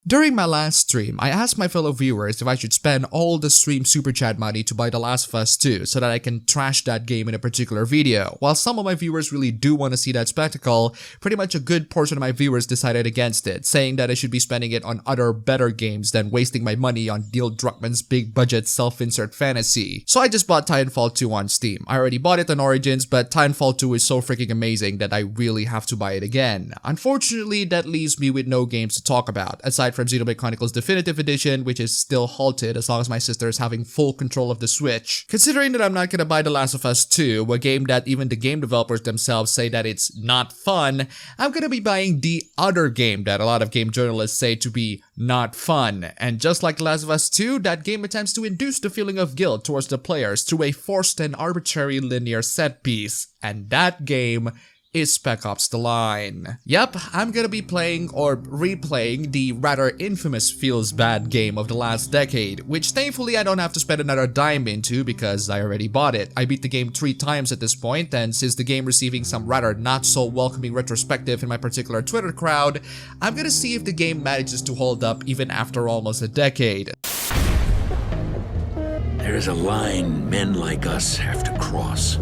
During my last stream, I asked my fellow viewers if I should spend all the stream super chat money to buy The Last of Us 2 so that I can trash that game in a particular video. While some of my viewers really do want to see that spectacle, pretty much a good portion of my viewers decided against it, saying that I should be spending it on other better games than wasting my money on Neil Druckmann's big budget self-insert fantasy. So I just bought Titanfall 2 on Steam. I already bought it on Origins, but Titanfall 2 is so freaking amazing that I really have to buy it again. Unfortunately, that leaves me with no games to talk about, aside from Xenoblade Chronicles Definitive Edition, which is still halted as long as my sister is having full control of the Switch. Considering that I'm not gonna buy The Last of Us 2, a game that even the game developers themselves say that it's not fun, I'm gonna be buying the other game that a lot of game journalists say to be not fun. And just like The Last of Us 2, that game attempts to induce the feeling of guilt towards the players through a forced and arbitrary linear set piece. And that game is Spec Ops The Line. Yep, I'm gonna be playing or replaying the rather infamous feels bad game of the last decade, which thankfully I don't have to spend another dime into because I already bought it. I beat the game 3 times at this point, and since the game receiving some rather not so welcoming retrospective in my particular Twitter crowd, I'm gonna see if the game manages to hold up even after almost a decade. There is a line men like us have to cross.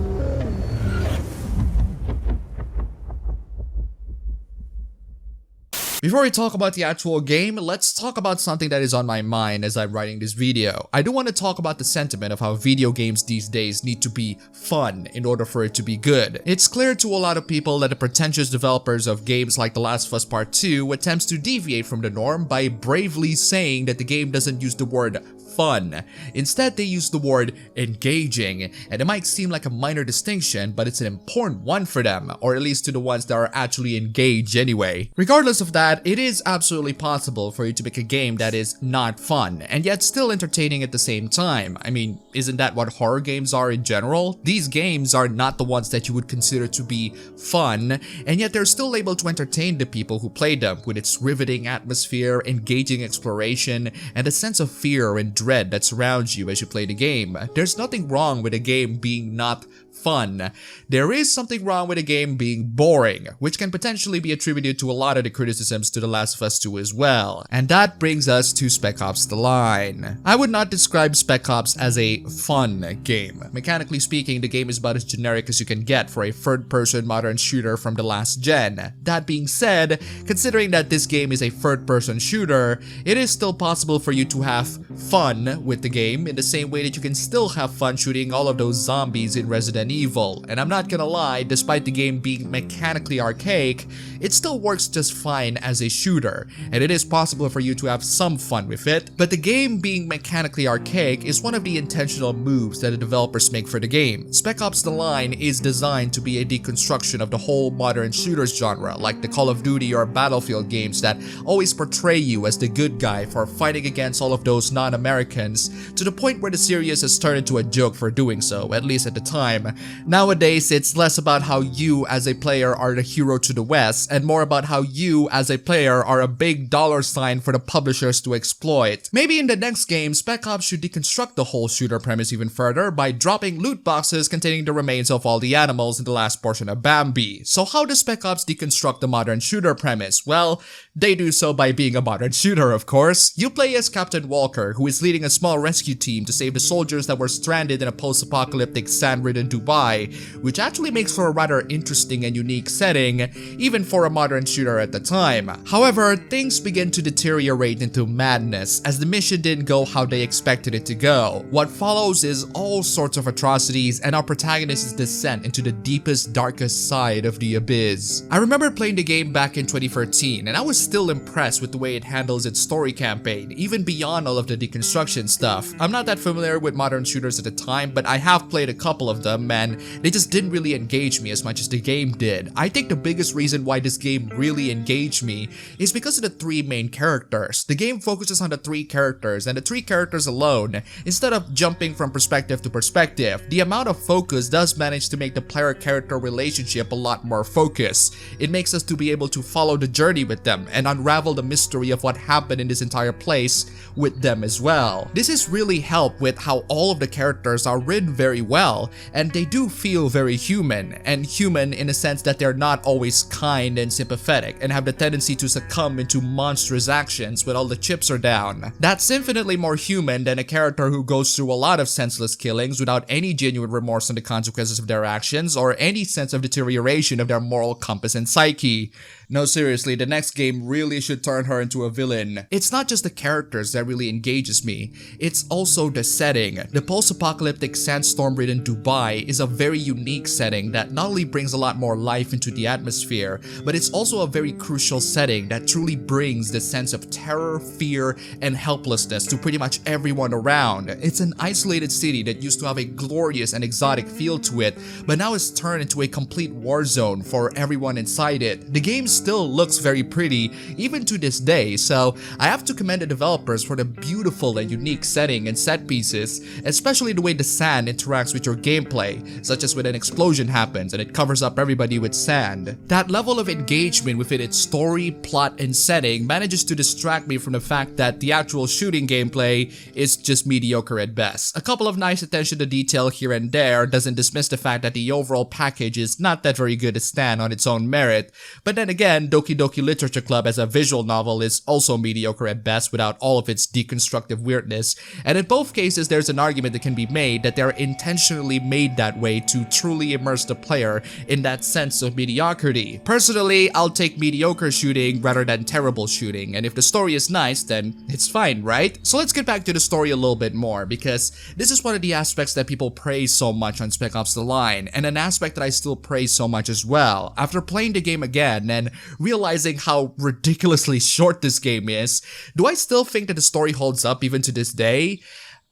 Before we talk about the actual game, let's talk about something that is on my mind as I'm writing this video. I do want to talk about the sentiment of how video games these days need to be fun in order for it to be good. It's clear to a lot of people that the pretentious developers of games like The Last of Us Part 2 attempts to deviate from the norm by bravely saying that the game doesn't use the word fun. Instead, they use the word engaging, and it might seem like a minor distinction, but it's an important one for them, or at least to the ones that are actually engaged anyway. Regardless of that, it is absolutely possible for you to make a game that is not fun, and yet still entertaining at the same time. I mean, isn't that what horror games are in general? These games are not the ones that you would consider to be fun, and yet they're still able to entertain the people who play them with its riveting atmosphere, engaging exploration, and a sense of fear and dread that surrounds you as you play the game. There's nothing wrong with a game being not fun. There is something wrong with a game being boring, which can potentially be attributed to a lot of the criticisms to The Last of Us 2 as well. And that brings us to Spec Ops The Line. I would not describe Spec Ops as a fun game. Mechanically speaking, the game is about as generic as you can get for a third-person modern shooter from the last gen. That being said, considering that this game is a third-person shooter, it is still possible for you to have fun with the game in the same way that you can still have fun shooting all of those zombies in Resident Evil. And I'm not gonna lie, despite the game being mechanically archaic, it still works just fine as a shooter, and it is possible for you to have some fun with it. But the game being mechanically archaic is one of the intentional moves that the developers make for the game. Spec Ops The Line is designed to be a deconstruction of the whole modern shooters genre, like the Call of Duty or Battlefield games that always portray you as the good guy for fighting against all of those non-Americans, to the point where the series has turned into a joke for doing so, at least at the time. Nowadays, it's less about how you as a player are the hero to the West, and more about how you as a player are a big dollar sign for the publishers to exploit. Maybe in the next game, Spec Ops should deconstruct the whole shooter premise even further by dropping loot boxes containing the remains of all the animals in the last portion of Bambi. So how does Spec Ops deconstruct the modern shooter premise? Well, they do so by being a modern shooter, of course. You play as Captain Walker, who is leading a small rescue team to save the soldiers that were stranded in a post-apocalyptic sand-ridden Dubai, which actually makes for a rather interesting and unique setting, even for a modern shooter at the time. However, things begin to deteriorate into madness as the mission didn't go how they expected it to go. What follows is all sorts of atrocities and our protagonist's descent into the deepest, darkest side of the abyss. I remember playing the game back in 2013, and I was still impressed with the way it handles its story campaign, even beyond all of the deconstruction stuff. I'm not that familiar with modern shooters at the time, but I have played a couple of them, and they just didn't really engage me as much as the game did. I think the biggest reason why this game really engaged me is because of the 3 main characters. The game focuses on the 3 characters, and the 3 characters alone, instead of jumping from perspective to perspective. The amount of focus does manage to make the player-character relationship a lot more focused. It makes us to be able to follow the journey with them and unravel the mystery of what happened in this entire place with them as well. This has really helped with how all of the characters are written very well, and they do feel very human, and human in a sense that they're not always kind and sympathetic and have the tendency to succumb into monstrous actions when all the chips are down. That's infinitely more human than a character who goes through a lot of senseless killings without any genuine remorse on the consequences of their actions or any sense of deterioration of their moral compass and psyche. No, seriously, the next game really should turn her into a villain. It's not just the characters that really engages me, it's also the setting. The post-apocalyptic sandstorm-ridden Dubai is a very unique setting that not only brings a lot more life into the atmosphere, but it's also a very crucial setting that truly brings the sense of terror, fear, and helplessness to pretty much everyone around. It's an isolated city that used to have a glorious and exotic feel to it, but now is turned into a complete war zone for everyone inside it. The game still looks very pretty, even to this day, so I have to commend the developers for the beautiful and unique setting and set pieces, especially the way the sand interacts with your gameplay, such as when an explosion happens and it covers up everybody with sand. That level of engagement within its story, plot, and setting manages to distract me from the fact that the actual shooting gameplay is just mediocre at best. A couple of nice attention to detail here and there doesn't dismiss the fact that the overall package is not that very good to stand on its own merit, but then again, Doki Doki Literature Club as a visual novel is also mediocre at best without all of its deconstructive weirdness, and in both cases there's an argument that can be made that they're intentionally made that way to truly immerse the player in that sense of mediocrity. Personally, I'll take mediocre shooting rather than terrible shooting, and if the story is nice, then it's fine, right? So let's get back to the story a little bit more, because this is one of the aspects that people praise so much on Spec Ops The Line, and an aspect that I still praise so much as well. After playing the game again and realizing how ridiculously short this game is, do I still think that the story holds up even to this day?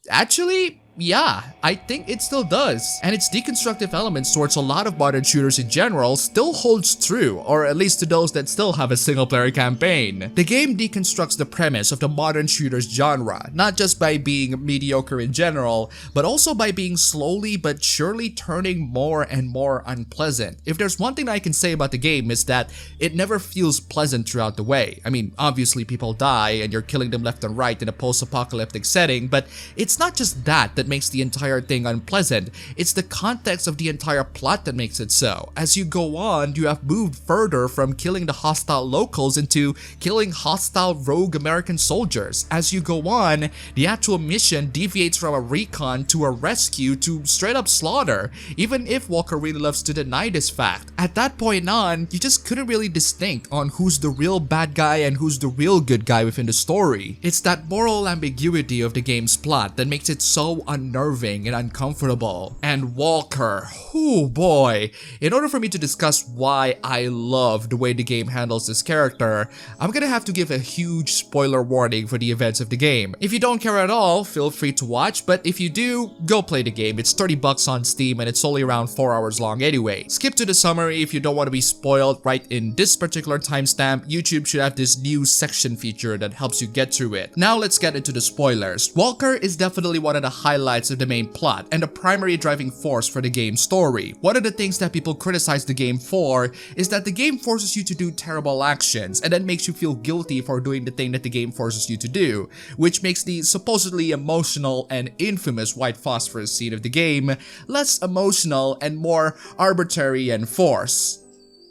Actually, yeah, I think it still does, and its deconstructive elements towards a lot of modern shooters in general still holds true, or at least to those that still have a single-player campaign. The game deconstructs the premise of the modern shooters genre, not just by being mediocre in general, but also by being slowly but surely turning more and more unpleasant. If there's one thing I can say about the game is that it never feels pleasant throughout the way. I mean, obviously people die and you're killing them left and right in a post-apocalyptic setting, but it's not just that makes the entire thing unpleasant. It's the context of the entire plot that makes it so. As you go on, you have moved further from killing the hostile locals into killing hostile rogue American soldiers. As you go on, the actual mission deviates from a recon to a rescue to straight up slaughter, even if Walker really loves to deny this fact. At that point on, you just couldn't really distinct on who's the real bad guy and who's the real good guy within the story. It's that moral ambiguity of the game's plot that makes it so unnerving and uncomfortable. And Walker, oh boy. In order for me to discuss why I love the way the game handles this character, I'm gonna have to give a huge spoiler warning for the events of the game. If you don't care at all, feel free to watch, but if you do, go play the game. It's $30 on Steam and it's only around 4 hours long anyway. Skip to the summary if you don't want to be spoiled. Right in this particular timestamp, YouTube should have this new section feature that helps you get through it. Now let's get into the spoilers. Walker is definitely one of the highlights of the main plot and the primary driving force for the game's story. One of the things that people criticize the game for is that the game forces you to do terrible actions and then makes you feel guilty for doing the thing that the game forces you to do, which makes the supposedly emotional and infamous white phosphorus scene of the game less emotional and more arbitrary and forced.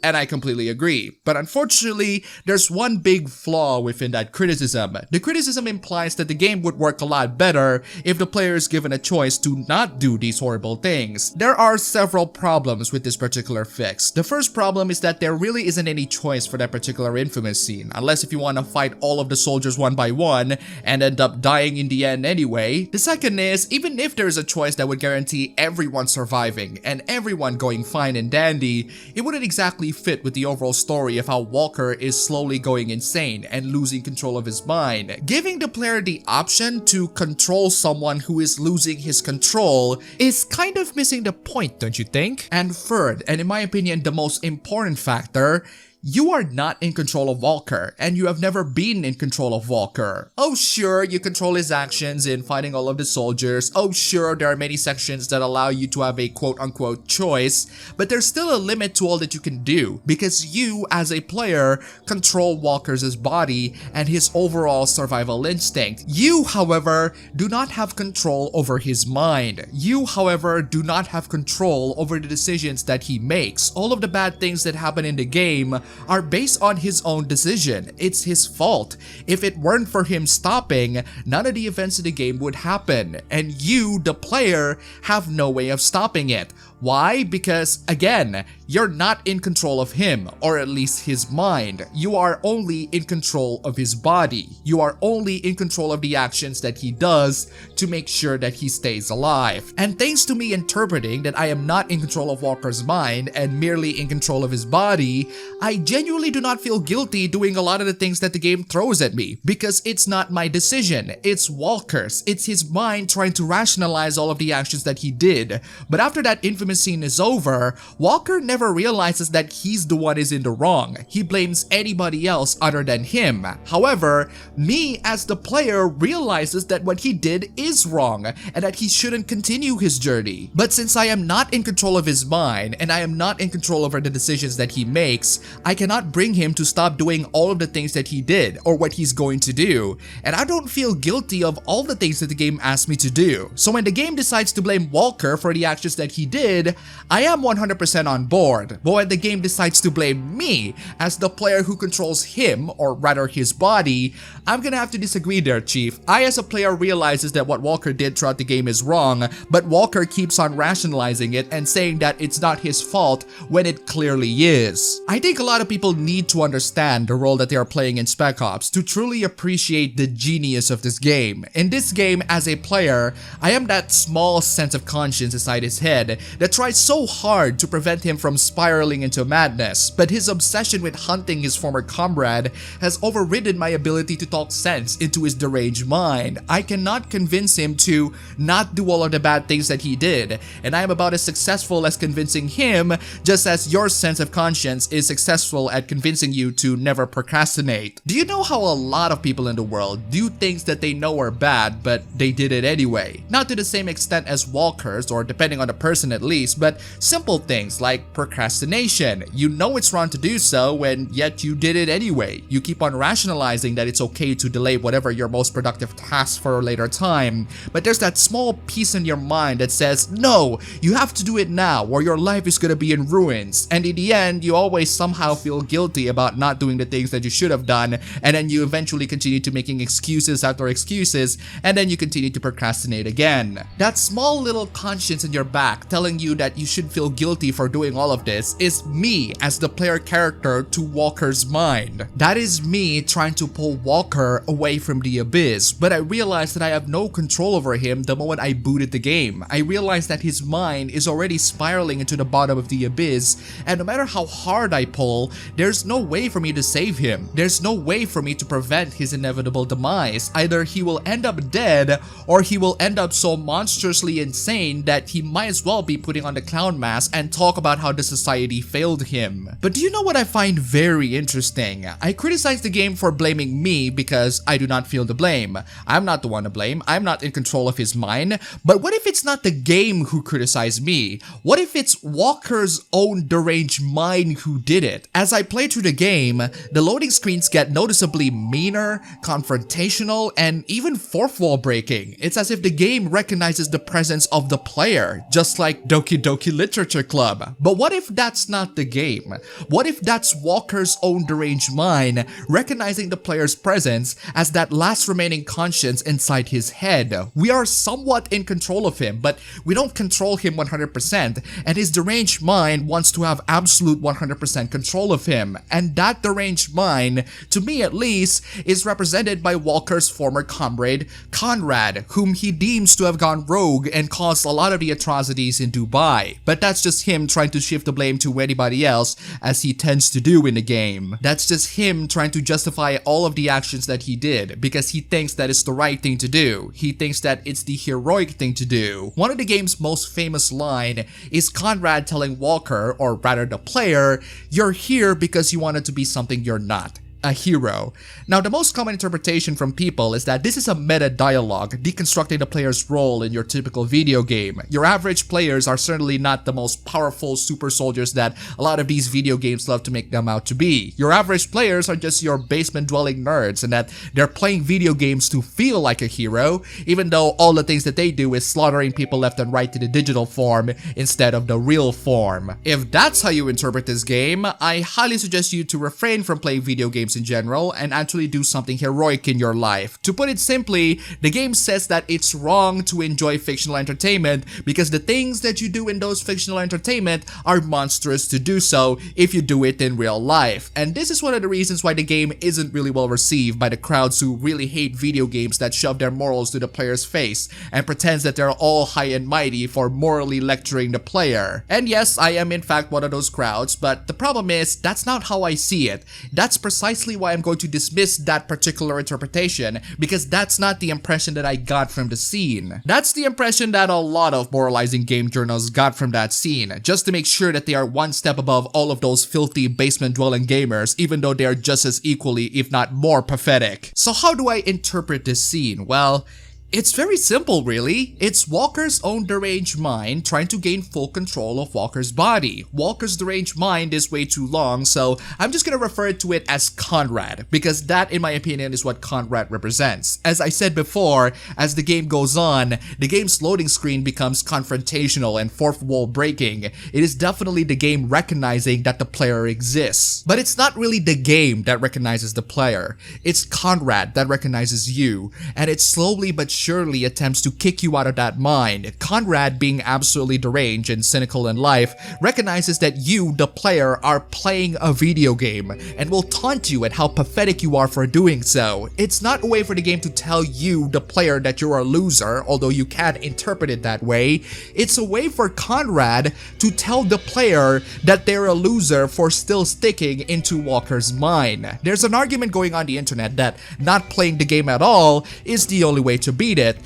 And I completely agree. But unfortunately, there's one big flaw within that criticism. The criticism implies that the game would work a lot better if the player is given a choice to not do these horrible things. There are several problems with this particular fix. The first problem is that there really isn't any choice for that particular infamous scene, unless if you want to fight all of the soldiers one by one and end up dying in the end anyway. The second is, even if there is a choice that would guarantee everyone surviving and everyone going fine and dandy, it wouldn't exactly fit with the overall story of how Walker is slowly going insane and losing control of his mind. Giving the player the option to control someone who is losing his control is kind of missing the point, don't you think? And third, and in my opinion the most important factor, You are not in control of Walker, and you have never been in control of Walker. Oh sure, you control his actions in fighting all of the soldiers. Oh sure, there are many sections that allow you to have a quote-unquote choice, but there's still a limit to all that you can do, because you, as a player, control Walker's body and his overall survival instinct. You, however, do not have control over his mind. You, however, do not have control over the decisions that he makes. All of the bad things that happen in the game are based on his own decision. It's his fault. If it weren't for him stopping, none of the events in the game would happen, and you, the player, have no way of stopping it. Why? Because, again, you're not in control of him, or at least his mind. You are only in control of his body. You are only in control of the actions that he does to make sure that he stays alive. And thanks to me interpreting that I am not in control of Walker's mind and merely in control of his body, I genuinely do not feel guilty doing a lot of the things that the game throws at me, because it's not my decision. It's Walker's. It's his mind trying to rationalize all of the actions that he did. But after that infamous scene is over, Walker never realizes that he's the one is in the wrong. He blames anybody else other than him. However, me as the player realizes that what he did is wrong and that he shouldn't continue his journey. But since I am not in control of his mind and I am not in control over the decisions that he makes, I cannot bring him to stop doing all of the things that he did or what he's going to do. And I don't feel guilty of all the things that the game asked me to do. So when the game decides to blame Walker for the actions that he did, I am 100% on board. But when the game decides to blame me as the player who controls him, or rather his body, I'm gonna have to disagree there, Chief. I as a player realizes that what Walker did throughout the game is wrong, but Walker keeps on rationalizing it and saying that it's not his fault when it clearly is. I think a lot of people need to understand the role that they are playing in Spec Ops to truly appreciate the genius of this game. In this game, as a player, I am that small sense of conscience inside his head that tries so hard to prevent him from spiraling into madness, but his obsession with hunting his former comrade has overridden my ability to talk sense into his deranged mind. I cannot convince him to not do all of the bad things that he did, and I am about as successful as convincing him, just as your sense of conscience is successful at convincing you to never procrastinate. Do you know how a lot of people in the world do things that they know are bad, but they did it anyway? Not to the same extent as Walker's, or depending on the person at least, but simple things like procrastination. You know it's wrong to do so, and yet you did it anyway. You keep on rationalizing that it's okay to delay whatever your most productive task for a later time, but there's that small piece in your mind that says, no, you have to do it now or your life is gonna be in ruins. And in the end, you always somehow feel guilty about not doing the things that you should have done, and then you eventually continue to making excuses after excuses, and then you continue to procrastinate again. That small little conscience in your back telling you that you should feel guilty for doing all of this is me as the player character to Walker's mind. That is me trying to pull Walker away from the abyss, but I realized that I have no control over him the moment I booted the game. I realized that his mind is already spiraling into the bottom of the abyss, and no matter how hard I pull, there's no way for me to save him. There's no way for me to prevent his inevitable demise. Either he will end up dead, or he will end up so monstrously insane that he might as well be putting on the clown mask and talk about how the society failed him. But do you know what I find very interesting? I criticize the game for blaming me because I do not feel the blame. I'm not the one to blame. I'm not in control of his mind. But what if it's not the game who criticized me? What if it's Walker's own deranged mind who did it? As I play through the game, the loading screens get noticeably meaner, confrontational, and even fourth wall breaking. It's as if the game recognizes the presence of the player, just like Doki Doki Literature Club. But what if that's not the game? What if that's Walker's own deranged mind recognizing the player's presence as that last remaining conscience inside his head? We are somewhat in control of him, but we don't control him 100%, and his deranged mind wants to have absolute 100% control of him. And that deranged mind, to me at least, is represented by Walker's former comrade, Konrad, whom he deems to have gone rogue and caused a lot of the atrocities in Dubai. by. But that's just him trying to shift the blame to anybody else, as he tends to do in the game. That's just him trying to justify all of the actions that he did, because he thinks that it's the right thing to do. He thinks that it's the heroic thing to do. One of the game's most famous line is Konrad telling Walker, or rather the player, "You're here because you wanted to be something you're not. A hero." Now, the most common interpretation from people is that this is a meta dialogue deconstructing the player's role in your typical video game. Your average players are certainly not the most powerful super soldiers that a lot of these video games love to make them out to be. Your average players are just your basement dwelling nerds, and that they're playing video games to feel like a hero, even though all the things that they do is slaughtering people left and right to the digital form instead of the real form. If that's how you interpret this game, I highly suggest you to refrain from playing video games in general and actually do something heroic in your life. To put it simply, the game says that it's wrong to enjoy fictional entertainment because the things that you do in those fictional entertainment are monstrous to do so if you do it in real life. And this is one of the reasons why the game isn't really well received by the crowds who really hate video games that shove their morals to the player's face and pretends that they're all high and mighty for morally lecturing the player. And yes, I am in fact one of those crowds, but the problem is that's not how I see it. That's precisely why I'm going to dismiss that particular interpretation, because that's not the impression that I got from the scene. That's the impression that a lot of moralizing game journals got from that scene, just to make sure that they are one step above all of those filthy basement-dwelling gamers, even though they are just as equally, if not more, pathetic. So how do I interpret this scene? Well, it's very simple, really. It's Walker's own deranged mind trying to gain full control of Walker's body. Walker's deranged mind is way too long, so I'm just gonna refer to it as Konrad, because that, in my opinion, is what Konrad represents. As I said before, as the game goes on, the game's loading screen becomes confrontational and fourth wall breaking. It is definitely the game recognizing that the player exists. But it's not really the game that recognizes the player. It's Konrad that recognizes you, and it slowly but surely attempts to kick you out of that mind. Konrad, being absolutely deranged and cynical in life, recognizes that you, the player, are playing a video game and will taunt you at how pathetic you are for doing so. It's not a way for the game to tell you, the player, that you're a loser, although you can interpret it that way. It's a way for Konrad to tell the player that they're a loser for still sticking into Walker's mind. There's an argument going on the internet that not playing the game at all is the only way to beat it.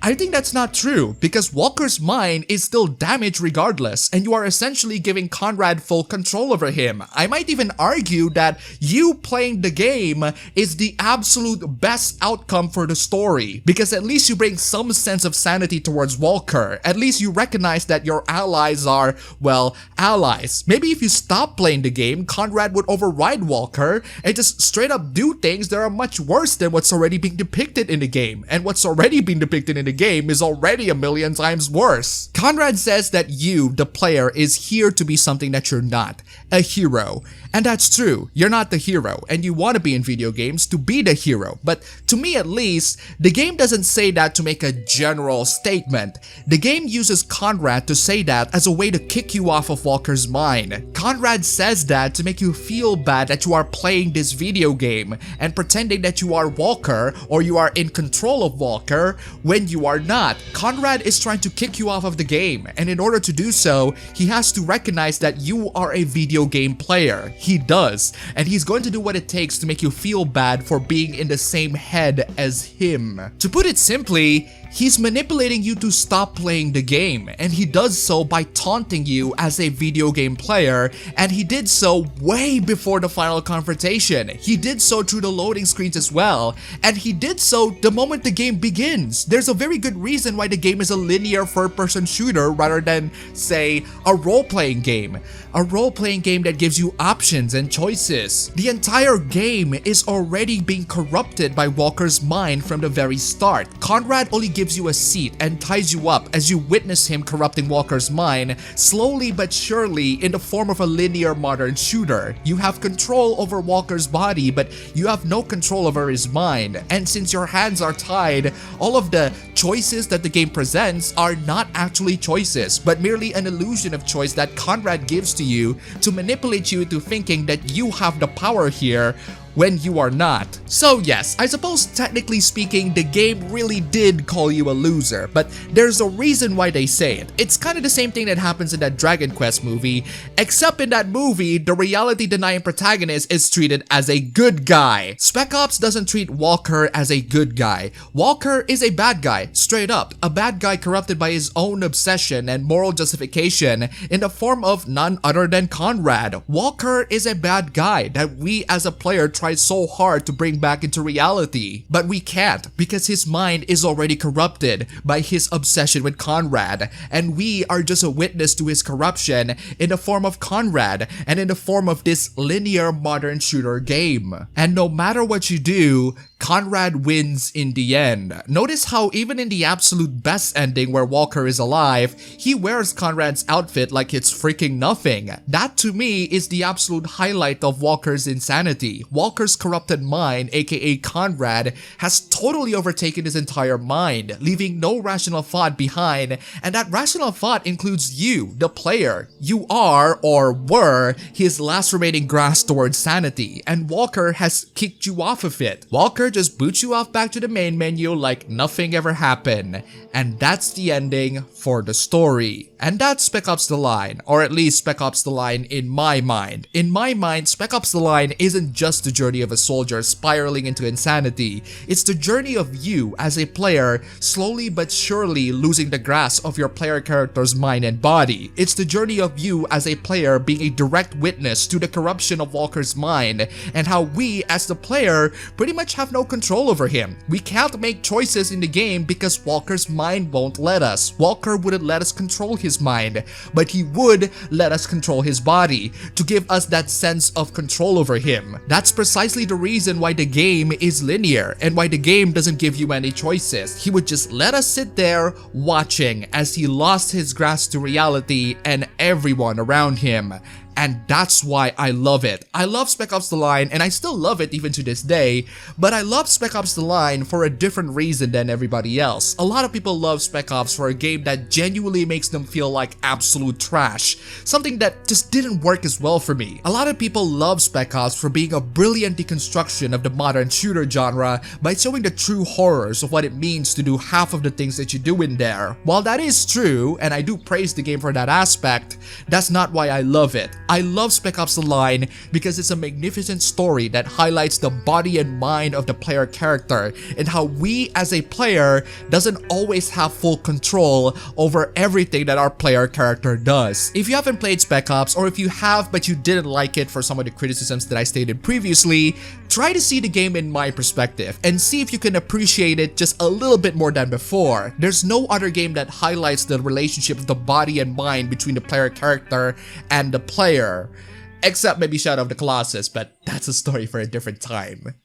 I think that's not true, because Walker's mind is still damaged regardless, and you are essentially giving Konrad full control over him. I might even argue that you playing the game is the absolute best outcome for the story, because at least you bring some sense of sanity towards Walker. At least you recognize that your allies are, well, allies. Maybe if you stop playing the game, Konrad would override Walker and just straight up do things that are much worse than what's already being depicted in the game, and what's already being depicted in the game is already a million times worse. Konrad says that you, the player, is here to be something that you're not, a hero. And that's true, you're not the hero, and you want to be in video games to be the hero. But to me at least, the game doesn't say that to make a general statement. The game uses Konrad to say that as a way to kick you off of Walker's mind. Konrad says that to make you feel bad that you are playing this video game and pretending that you are Walker or you are in control of Walker when you are not. Konrad is trying to kick you off of the game, and in order to do so, he has to recognize that you are a video game player. He does, and he's going to do what it takes to make you feel bad for being in the same head as him. To put it simply, he's manipulating you to stop playing the game, and he does so by taunting you as a video game player, and he did so way before the final confrontation. He did so through the loading screens as well, and he did so the moment the game begins. There's a very good reason why the game is a linear third-person shooter rather than, say, a role-playing game. A role-playing game that gives you options and choices. The entire game is already being corrupted by Walker's mind from the very start. Konrad only gives you a seat and ties you up as you witness him corrupting Walker's mind slowly but surely in the form of a linear modern shooter. You have control over Walker's body, but you have no control over his mind. And since your hands are tied, all of the choices that the game presents are not actually choices, but merely an illusion of choice that Konrad gives to you to manipulate you into thinking that you have the power here, when you are not. So yes, I suppose technically speaking, the game really did call you a loser, but there's a reason why they say it. It's kind of the same thing that happens in that Dragon Quest movie, except in that movie, the reality-denying protagonist is treated as a good guy. Spec Ops doesn't treat Walker as a good guy. Walker is a bad guy, straight up. A bad guy corrupted by his own obsession and moral justification in the form of none other than Konrad. Walker is a bad guy that we as a player try so hard to bring back into reality. But we can't, because his mind is already corrupted by his obsession with Konrad, and we are just a witness to his corruption in the form of Konrad and in the form of this linear modern shooter game. And no matter what you do, Konrad wins in the end. Notice how even in the absolute best ending where Walker is alive, he wears Konrad's outfit like it's freaking nothing. That to me is the absolute highlight of Walker's insanity. Walker's corrupted mind, aka Konrad, has totally overtaken his entire mind, leaving no rational thought behind, and that rational thought includes you, the player. You are, or were, his last remaining grasp towards sanity, and Walker has kicked you off of it. Walker just boots you off back to the main menu like nothing ever happened. And that's the ending for the story. And that's Spec Ops The Line, or at least Spec Ops The Line in my mind. In my mind, Spec Ops The Line isn't just the journey of a soldier spiraling into insanity. It's the journey of you as a player slowly but surely losing the grasp of your player character's mind and body. It's the journey of you as a player being a direct witness to the corruption of Walker's mind, and how we as the player pretty much have no control over him. We can't make choices in the game because Walker's mind won't let us. Walker wouldn't let us control his mind, but he would let us control his body to give us that sense of control over him. That's precisely the reason why the game is linear and why the game doesn't give you any choices. He would just let us sit there watching as he lost his grasp to reality and everyone around him. And that's why I love it. I love Spec Ops The Line, and I still love it even to this day, but I love Spec Ops The Line for a different reason than everybody else. A lot of people love Spec Ops for a game that genuinely makes them feel like absolute trash, something that just didn't work as well for me. A lot of people love Spec Ops for being a brilliant deconstruction of the modern shooter genre by showing the true horrors of what it means to do half of the things that you do in there. While that is true, and I do praise the game for that aspect, that's not why I love it. I love Spec Ops The Line because it's a magnificent story that highlights the body and mind of the player character and how we as a player doesn't always have full control over everything that our player character does. If you haven't played Spec Ops, or if you have but you didn't like it for some of the criticisms that I stated previously, try to see the game in my perspective and see if you can appreciate it just a little bit more than before. There's no other game that highlights the relationship of the body and mind between the player character and the player. Except maybe Shadow of the Colossus, but that's a story for a different time.